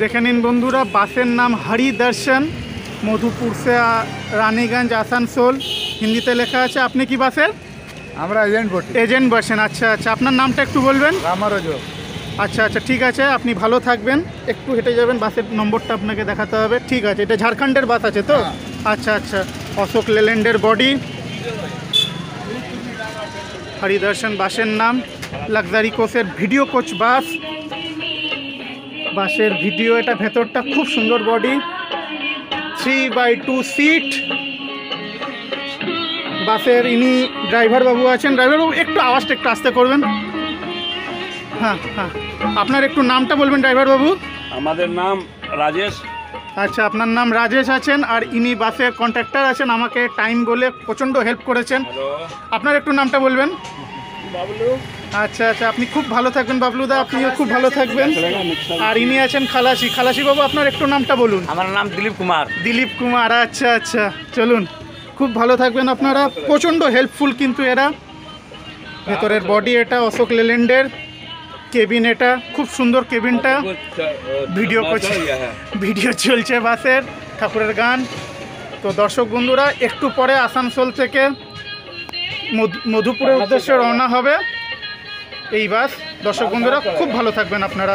দেখে নিন বন্ধুরা, বাসের নাম হরি দর্শন, মধুপুর সে রানীগঞ্জ আসানসোল, হিন্দিতে লেখা আছে। আপনি কি বাসের? আমরা এজেন্ট বটি। এজেন্ট বসেন, আচ্ছা আচ্ছা। আপনার নামটা একটু বলবেন? রামারজ। আচ্ছা আচ্ছা, ঠিক আছে, আপনি ভালো থাকবেন। একটু হেঁটে যাবেন, বাসের নম্বরটা আপনাকে দেখাতে হবে। ঠিক আছে, এটা ঝাড়খণ্ডের বাস আছে তো? আচ্ছা আচ্ছা। অশোক লেল্যান্ডের বডি, হরিদর্শন বাসের নাম। লাক্সারি কোচের ভিডিও কোচ বাস, বাসের ভিডিও, এটা ভেতরটা খুব সুন্দর বডি, 3/2 সিট। বাসের ইনি ড্রাইভার বাবু আছেন। ড্রাইভার বাবু একটু আওয়াজটা একটু আস্তে করবেন। হ্যাঁ হ্যাঁ, আপনার একটু নামটা বলবেন ড্রাইভার বাবু? আমাদের নাম রাজেশ। আচ্ছা, আপনার নাম রাজেশ আছেন, আর ইনি বাসের কন্ট্রাক্টর আছেন, আমাকে টাইম বলে প্রচণ্ড হেল্প করেছেন। আপনার একটু নামটা বলবেন? বাবলু। আচ্ছা আচ্ছা, আপনি খুব ভালো থাকবেন বাবলুদা, আপনিও খুব ভালো থাকবেন। আর ইনি আছেন খালাসি। খালাসি বাবু, আপনার একটু নামটা বলুন? আমার নাম দিলীপ কুমার। দিলীপ কুমার, আচ্ছা আচ্ছা। চলুন, খুব ভালো থাকবেন আপনারা, প্রচণ্ড হেল্পফুল কিন্তু এরা। ভেতরের বডি এটা অশোক লেল্যান্ডের। কেবিন, এটা খুব সুন্দর কেবিনটা। ভিডিও করছে, ভিডিও চলছে বাসের, ঠাকুরের গান। তো দর্শক বন্ধুরা, একটু পরে আসানসোল থেকে মধুপুরের উদ্দেশ্যে রওনা হবে এই বাস। দর্শক বন্ধুরা, খুব ভালো থাকবেন আপনারা।